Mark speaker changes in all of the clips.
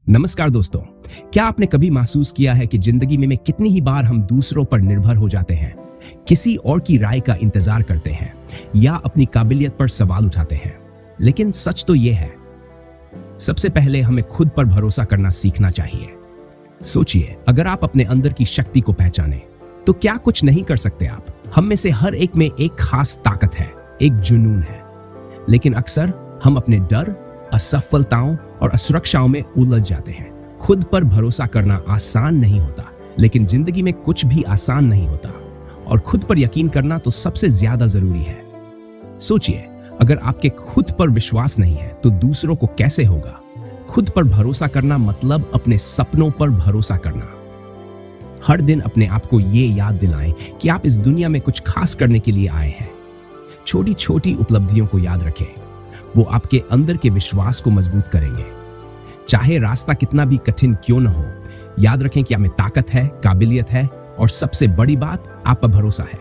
Speaker 1: नमस्कार दोस्तों। क्या आपने कभी महसूस किया है कि जिंदगी में कितनी ही बार हम दूसरों पर निर्भर हो जाते हैं, किसी और की राय का इंतजार करते हैं या अपनी काबिलियत पर सवाल उठाते हैं। लेकिन सच तो यह है, सबसे पहले हमें खुद पर भरोसा करना सीखना चाहिए। सोचिए, अगर आप अपने अंदर की शक्ति को पहचाने तो क्या कुछ नहीं कर सकते आप। हम में से हर एक में एक खास ताकत है, एक जुनून है। लेकिन अक्सर हम अपने डर, असफलताओं और असुरक्षाओं में उलझ जाते हैं। खुद पर भरोसा करना आसान नहीं होता, लेकिन जिंदगी में कुछ भी आसान नहीं होता और खुद पर यकीन करना तो सबसे ज्यादा जरूरी है। सोचिए, अगर आपके खुद पर विश्वास नहीं है तो दूसरों को कैसे होगा। खुद पर भरोसा करना मतलब अपने सपनों पर भरोसा करना। हर दिन अपने आप को ये याद दिलाएं कि आप इस दुनिया में कुछ खास करने के लिए आए हैं। छोटी छोटी उपलब्धियों को याद रखें, वो आपके अंदर के विश्वास को मजबूत करेंगे। चाहे रास्ता कितना भी कठिन क्यों न हो, याद रखें कि आप में ताकत है, काबिलियत है और सबसे बड़ी बात, आप पर भरोसा है।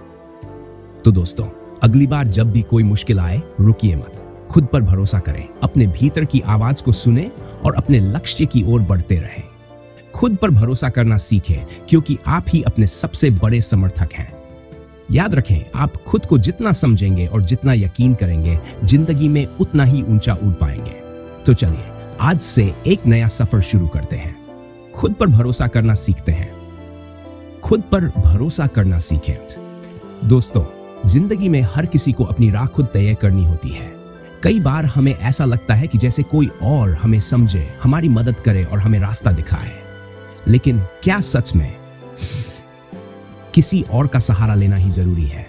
Speaker 1: तो दोस्तों, अगली बार जब भी कोई मुश्किल आए, रुकिए मत, खुद पर भरोसा करें, अपने भीतर की आवाज को सुने और अपने लक्ष्य की ओर बढ़ते रहें। खुद पर भरोसा करना सीखें, क्योंकि आप ही अपने सबसे बड़े समर्थक हैं। याद रखें, आप खुद को जितना समझेंगे और जितना यकीन करेंगे, जिंदगी में उतना ही ऊंचा उड़ पाएंगे। तो चलिए, आज से एक नया सफर शुरू करते हैं। खुद पर भरोसा करना सीखते हैं। खुद पर भरोसा करना सीखें। दोस्तों, जिंदगी में हर किसी को अपनी राह खुद तय करनी होती है। कई बार हमें ऐसा लगता है कि जैसे कोई और हमें समझे, हमारी मदद करे और हमें रास्ता दिखाए। लेकिन क्या सच में किसी और का सहारा लेना ही जरूरी है?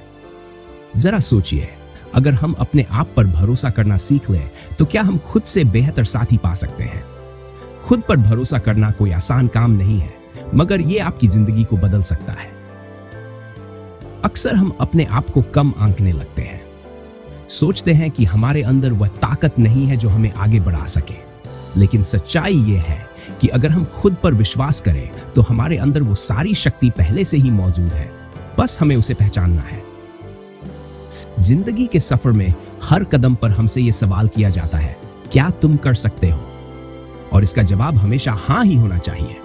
Speaker 1: जरा सोचिए, अगर हम अपने आप पर भरोसा करना सीख लें तो क्या हम खुद से बेहतर साथी पा सकते हैं। खुद पर भरोसा करना कोई आसान काम नहीं है, मगर यह आपकी जिंदगी को बदल सकता है। अक्सर हम अपने आप को कम आंकने लगते हैं, सोचते हैं कि हमारे अंदर वह ताकत नहीं है जो हमें आगे बढ़ा सके। लेकिन सच्चाई यह है कि अगर हम खुद पर विश्वास करें तो हमारे अंदर वो सारी शक्ति पहले से ही मौजूद है, बस हमें उसे पहचानना है। जिंदगी के सफर में हर कदम पर हमसे यह सवाल किया जाता है, क्या तुम कर सकते हो? और इसका जवाब हमेशा हाँ ही होना चाहिए।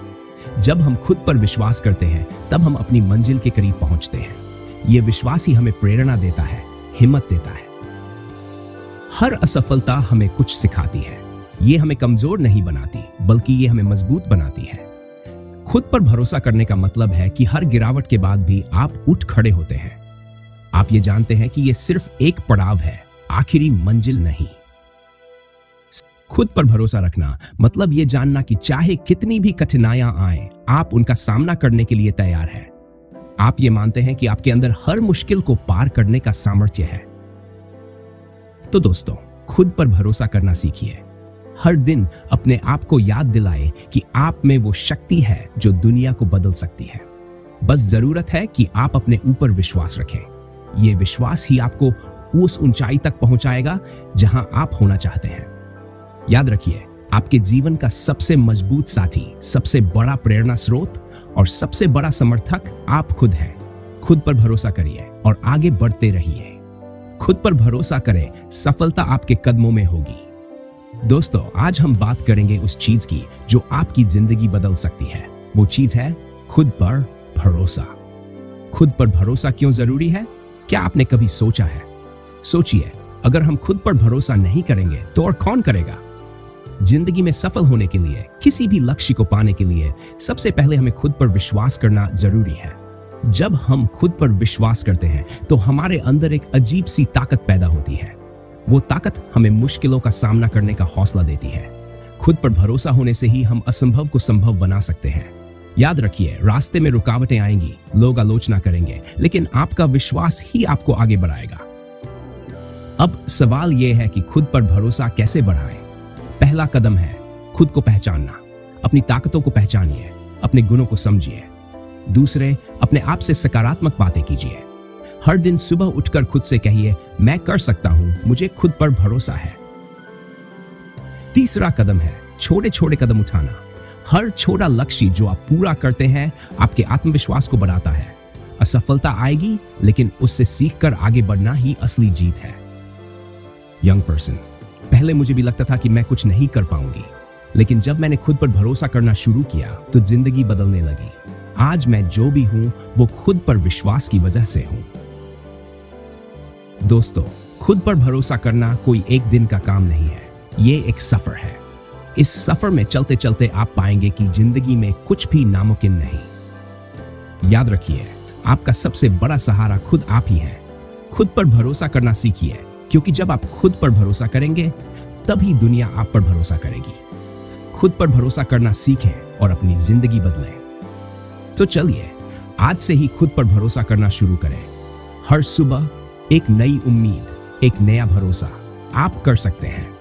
Speaker 1: जब हम खुद पर विश्वास करते हैं, तब हम अपनी मंजिल के करीब पहुंचते हैं। यह विश्वास ही हमें प्रेरणा देता है, हिम्मत देता है। हर असफलता हमें कुछ सिखाती है। ये हमें कमजोर नहीं बनाती, बल्कि ये हमें मजबूत बनाती है। खुद पर भरोसा करने का मतलब है कि हर गिरावट के बाद भी आप उठ खड़े होते हैं। आप ये जानते हैं कि ये सिर्फ एक पड़ाव है, आखिरी मंजिल नहीं। खुद पर भरोसा रखना मतलब ये जानना कि चाहे कितनी भी कठिनाइयां आए, आप उनका सामना करने के लिए तैयार हैं। आप ये मानते हैं कि आपके अंदर हर मुश्किल को पार करने का सामर्थ्य है। तो दोस्तों, खुद पर भरोसा करना सीखिए। हर दिन अपने आप को याद दिलाए कि आप में वो शक्ति है जो दुनिया को बदल सकती है। बस जरूरत है कि आप अपने ऊपर विश्वास रखें। ये विश्वास ही आपको उस ऊंचाई तक पहुंचाएगा जहां आप होना चाहते हैं। याद रखिए, आपके जीवन का सबसे मजबूत साथी, सबसे बड़ा प्रेरणा स्रोत और सबसे बड़ा समर्थक आप खुद हैं। खुद पर भरोसा करिए और आगे बढ़ते रहिए। खुद पर भरोसा करें, सफलता आपके कदमों में होगी। दोस्तों, आज हम बात करेंगे उस चीज की जो आपकी जिंदगी बदल सकती है। वो चीज है खुद पर भरोसा। खुद पर भरोसा क्यों जरूरी है? क्या आपने कभी सोचा है? सोचिए, अगर हम खुद पर भरोसा नहीं करेंगे तो और कौन करेगा? जिंदगी में सफल होने के लिए, किसी भी लक्ष्य को पाने के लिए, सबसे पहले हमें खुद पर विश्वास करना जरूरी है। जब हम खुद पर विश्वास करते हैं तो हमारे अंदर एक अजीब सी ताकत पैदा होती है। वो ताकत हमें मुश्किलों का सामना करने का हौसला देती है। खुद पर भरोसा होने से ही हम असंभव को संभव बना सकते हैं। याद रखिए, रास्ते में रुकावटें आएंगी, लोग आलोचना करेंगे, लेकिन आपका विश्वास ही आपको आगे बढ़ाएगा। अब सवाल यह है कि खुद पर भरोसा कैसे बढ़ाएं? पहला कदम है खुद को पहचानना। अपनी ताकतों को पहचानिए, अपने गुणों को समझिए। दूसरे, अपने आप से सकारात्मक बातें कीजिए। हर दिन सुबह उठकर खुद से कहिए, मैं कर सकता हूं, मुझे खुद पर भरोसा है। तीसरा कदम है छोटे छोटे कदम उठाना। हर छोटा लक्ष्य जो आप पूरा करते हैं, आपके आत्मविश्वास को बढ़ाता है। असफलता आएगी, लेकिन उससे सीखकर आगे बढ़ना ही असली जीत है। यंग पर्सन, पहले मुझे भी लगता था कि मैं कुछ नहीं कर पाऊंगी, लेकिन जब मैंने खुद पर भरोसा करना शुरू किया तो जिंदगी बदलने लगी। आज मैं जो भी हूं वो खुद पर विश्वास की वजह से हूं। दोस्तों, खुद पर भरोसा करना कोई एक दिन का काम नहीं है, ये एक सफर है। इस सफर में चलते चलते आप पाएंगे कि जिंदगी में कुछ भी नामुमकिन नहीं। याद रखिए, आपका सबसे बड़ा सहारा खुद आप ही हैं। खुद पर भरोसा करना सीखिए, क्योंकि जब आप खुद पर भरोसा करेंगे तभी दुनिया आप पर भरोसा करेगी। खुद पर भरोसा करना सीखें और अपनी जिंदगी बदलें। तो चलिए आज से ही खुद पर भरोसा करना शुरू करें। हर सुबह एक नई उम्मीद, एक नया भरोसा। आप कर सकते हैं।